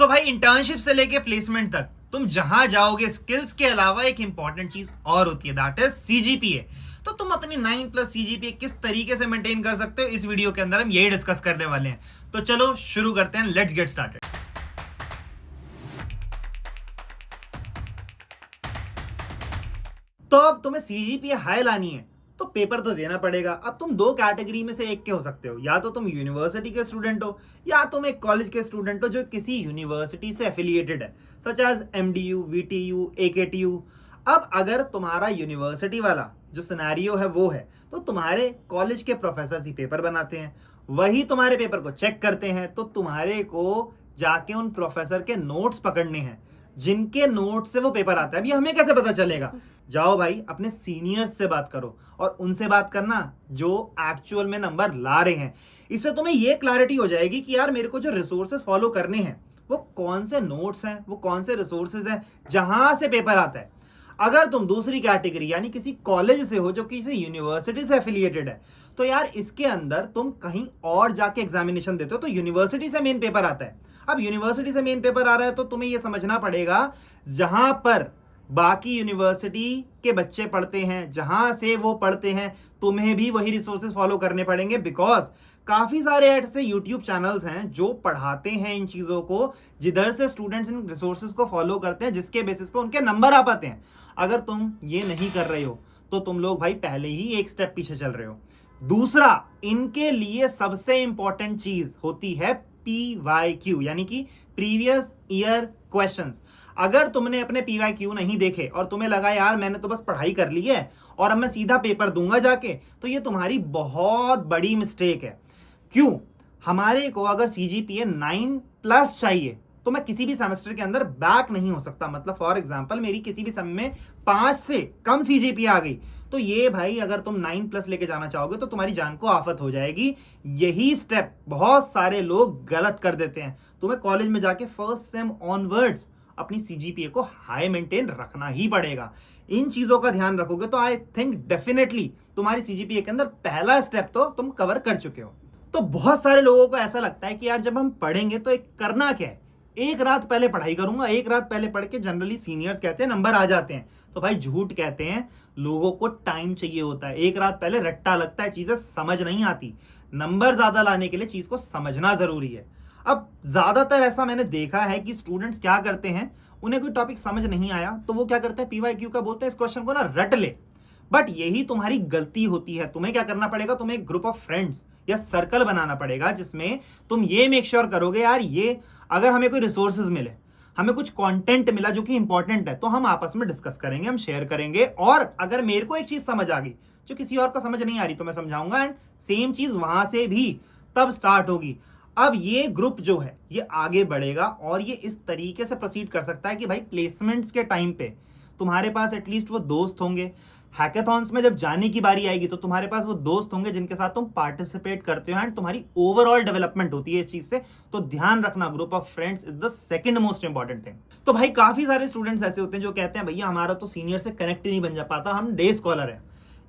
सो भाई इंटर्नशिप से लेके प्लेसमेंट तक तुम जहां जाओगे स्किल्स के अलावा एक इंपॉर्टेंट चीज और होती है, दैट इज सीजीपीए। तो तुम अपनी 9+ सीजीपीए किस तरीके से मेंटेन कर सकते हो, इस वीडियो के अंदर हम यही डिस्कस करने वाले हैं। तो चलो शुरू करते हैं, लेट्स गेट स्टार्टेड। तो अब तुम्हें सीजीपीए हाई लानी है तो पेपर तो देना पड़ेगा। अब तुम दो कैटेगरी में से एक के हो सकते हो, या तो तुम यूनिवर्सिटी के स्टूडेंट हो या तुम एक कॉलेज के स्टूडेंट हो जो किसी यूनिवर्सिटी से एफिलिएटेड है, such as MDU, VTU, AKTU. अब अगर तुम्हारा यूनिवर्सिटी वाला जो सिनेरियो है वो है, तो तुम्हारे कॉलेज के प्रोफेसर ही पेपर बनाते हैं, वही तुम्हारे पेपर को चेक करते हैं। तो तुम्हारे को जाके उन प्रोफेसर के नोट्स पकड़ने हैं जिनके नोट से वो पेपर आता है। अभी हमें कैसे पता चलेगा? जाओ भाई अपने सीनियर्स से बात करो और उनसे बात करना जो एक्चुअल में नंबर ला रहे हैं। इससे तुम्हें ये क्लैरिटी हो जाएगी कि यार मेरे को जो रिसोर्सेज फॉलो करने हैं वो कौन से नोट्स हैं, वो कौन से रिसोर्सेज हैं जहां से पेपर आता है। अगर तुम दूसरी कैटेगरी यानी किसी कॉलेज से हो जो किसी यूनिवर्सिटी से एफिलिएटेड है, तो यार इसके अंदर तुम कहीं और जाके एग्जामिनेशन देते हो तो यूनिवर्सिटी से मेन पेपर आता है। अब यूनिवर्सिटी से मेन पेपर आ रहा है तो तुम्हें यह समझना पड़ेगा जहां पर बाकी यूनिवर्सिटी के बच्चे पढ़ते हैं, जहां से वो पढ़ते हैं, तुम्हें भी वही रिसोर्सेज फॉलो करने पड़ेंगे। बिकॉज काफी सारे ऐसे यूट्यूब चैनल्स हैं जो पढ़ाते हैं इन चीजों को, जिधर से स्टूडेंट्स इन रिसोर्सेज को फॉलो करते हैं, जिसके बेसिस पे उनके नंबर आ पाते हैं। अगर तुम ये नहीं कर रहे हो तो तुम लोग भाई पहले ही एक स्टेप पीछे चल रहे हो। दूसरा, इनके लिए सबसे इंपॉर्टेंट चीज होती है PYQ यानी कि प्रीवियस ईयर क्वेश्चंस। अगर तुमने अपने PYQ नहीं देखे और तुम्हें लगा यार मैंने तो बस पढ़ाई कर ली है और अब मैं सीधा पेपर दूंगा जाके, तो ये तुम्हारी बहुत बड़ी मिस्टेक है। क्यों? हमारे को अगर CGPA 9+ चाहिए तो मैं किसी भी सेमेस्टर के अंदर बैक नहीं हो सकता। मतलब फॉर एग्जांपल मेरी किसी भी समय में 5 से कम CGPA आ गई तो ये भाई अगर तुम 9+ लेके जाना चाहोगे तो तुम्हारी जान को आफत हो जाएगी। यही स्टेप बहुत सारे लोग गलत कर देते हैं। तुम्हें कॉलेज में जाके फर्स्ट सेम ऑनवर्ड्स अपनी CGPA को हाई मेंटेन रखना ही पड़ेगा। इन चीजों का ध्यान रखोगे तो आई थिंक डेफिनेटली तुम्हारी CGPA के अंदर पहला स्टेप तो तुम कवर कर चुके हो। तो बहुत सारे लोगों को ऐसा लगता है कि यार जब हम पढ़ेंगे तो एक करना क्या है, एक रात पहले पढ़ाई करूंगा, एक रात पहले पढ़ के जनरली सीनियर्स कहते हैं नंबर आ जाते हैं। तो भाई झूठ कहते हैं, लोगों को टाइम चाहिए होता है। एक रात पहले रट्टा लगता है, चीजें समझ नहीं आती। नंबर ज्यादा लाने के लिए चीज को समझना जरूरी है। अब ज्यादातर ऐसा मैंने देखा है कि स्टूडेंट्स क्या करते हैं, उन्हें कोई टॉपिक समझ नहीं आया तो वो क्या करते हैं, PYQ का बोलते हैं इस क्वेश्चन को ना रट ले। बट यही तुम्हारी गलती होती है। तुम्हें क्या करना पड़ेगा, तुम्हें एक ग्रुप ऑफ फ्रेंड्स या सर्कल बनाना पड़ेगा जिसमें तुम ये मेक श्योर करोगे यार ये अगर हमें कोई रिसोर्सेज मिले, हमें कुछ कंटेंट मिला जो कि इंपॉर्टेंट है, तो हम आपस में डिस्कस करेंगे, हम शेयर करेंगे। और अगर मेरे को एक चीज समझ आ गई जो किसी और को समझ नहीं आ रही तो मैं समझाऊंगा एंड सेम चीज वहां से भी तब स्टार्ट होगी। अब ये ग्रुप जो है ये आगे बढ़ेगा और ये इस तरीके से प्रोसीड कर सकता है कि भाई प्लेसमेंट्स के टाइम पे तुम्हारे पास एटलीस्ट वो दोस्त होंगे। हैकेथॉन्स में जब जाने की बारी आएगी तो तुम्हारे पास वो दोस्त होंगे जिनके साथ तुम पार्टिसिपेट करते हो एंड तुम्हारी ओवरऑल डेवलपमेंट होती है इस चीज से। तो ध्यान रखना, group of friends is the second most important thing. तो भाई काफी सारे स्टूडेंट्स ऐसे होते हैं जो कहते हैं भैया हमारा तो सीनियर से कनेक्ट ही नहीं बन जा पाता, हम डे स्कॉलर है,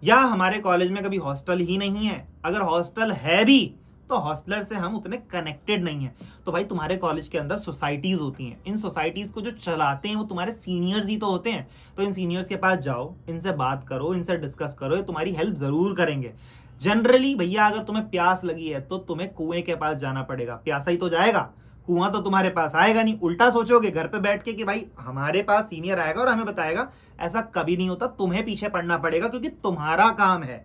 या हमारे कॉलेज में कभी हॉस्टल ही नहीं है, अगर हॉस्टल है भी तो हॉस्टलर से हम उतने कनेक्टेड नहीं है। तो भाई तुम्हारे कॉलेज के अंदर सोसाइटीज होती हैं, इन सोसाइटीज को जो चलाते हैं वो तुम्हारे सीनियर्स ही तो होते हैं। तो इन सीनियर्स के पास जाओ, इनसे बात करो, इनसे डिस्कस करो, ये तुम्हारी हेल्प जरूर करेंगे। जनरली भैया अगर तुम्हें प्यास लगी है तो तुम्हें कुएं के पास जाना पड़ेगा, प्यासा ही तो जाएगा, कुआं तो तुम्हारे पास आएगा नहीं। उल्टा सोचोगे घर पे बैठ के कि भाई हमारे पास सीनियर आएगा और हमें बताएगा, ऐसा कभी नहीं होता। तुम्हें पीछे पड़ना पड़ेगा क्योंकि तुम्हारा काम है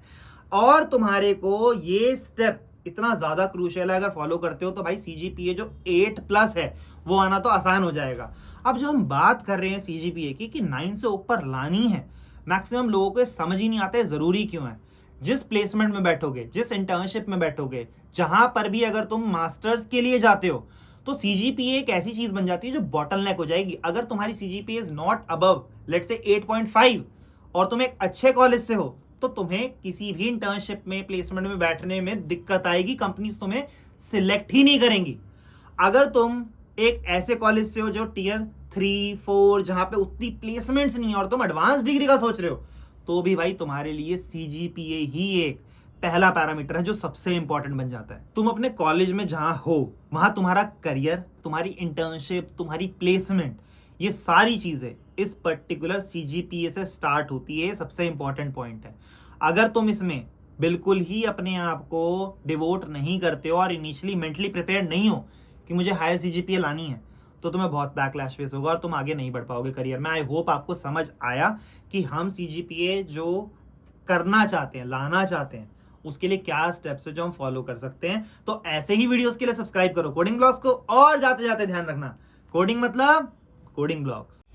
और तुम्हारे को ये स्टेप इतना ज्यादा क्रूशियल है। अगर फॉलो करते हो तो भाई CGPA जो 8+ है वो आना तो आसान हो जाएगा। अब जो हम बात कर रहे हैं CGPA की 9 से ऊपर लानी है, मैक्सिमम लोगों को समझ ही नहीं आता है जरूरी क्यों है। जिस प्लेसमेंट में बैठोगे, जिस इंटर्नशिप में बैठोगे, जहां पर भी अगर तुम मास्टर्स के लिए जाते हो तो CGPA एक ऐसी चीज बन जाती है जो बॉटलनेक हो जाएगी। अगर तुम्हारी CGPA is not above let's say 8.5 और तुम एक अच्छे कॉलेज से हो तो तुम्हें किसी भी इंटर्नशिप में, प्लेसमेंट में बैठने में दिक्कत आएगी, कंपनीज तुम्हें सिलेक्ट ही नहीं करेंगी। अगर तुम एक ऐसे कॉलेज से हो जो Tier 3, 4 जहां पे उतनी प्लेसमेंट्स नहीं है और तुम एडवांस डिग्री का सोच रहे हो, तो भी भाई तुम्हारे लिए CGPA ही एक पहला पैरामीटर है जो सबसे इंपॉर्टेंट बन जाता है। तुम अपने कॉलेज में जहां हो वहां तुम्हारा करियर, तुम्हारी इंटर्नशिप, तुम्हारी प्लेसमेंट, ये सारी चीजें इस पर्टिकुलर सीजीपीए से स्टार्ट होती है। सबसे इंपॉर्टेंट पॉइंट है। अगर तुम इसमें बिल्कुल ही अपने आप को डिवोट नहीं करते हो और इनिशियली मेंटली प्रिपेयर नहीं हो कि मुझे हायर सीजीपीए लानी है, तो तुम्हें बहुत बैकलैश फेस होगा और तुम आगे नहीं बढ़ पाओगे करियर में। आई होप आपको समझ आया कि हम सीजीपीए जो करना चाहते हैं, लाना चाहते हैं, उसके लिए क्या स्टेप्स है जो हम फॉलो कर सकते हैं। तो ऐसे ही वीडियोस के लिए सब्सक्राइब करो कोडिंग ब्लॉग्स को। और जाते जाते ध्यान रखना, कोडिंग मतलब कोडिंग ब्लॉग्स।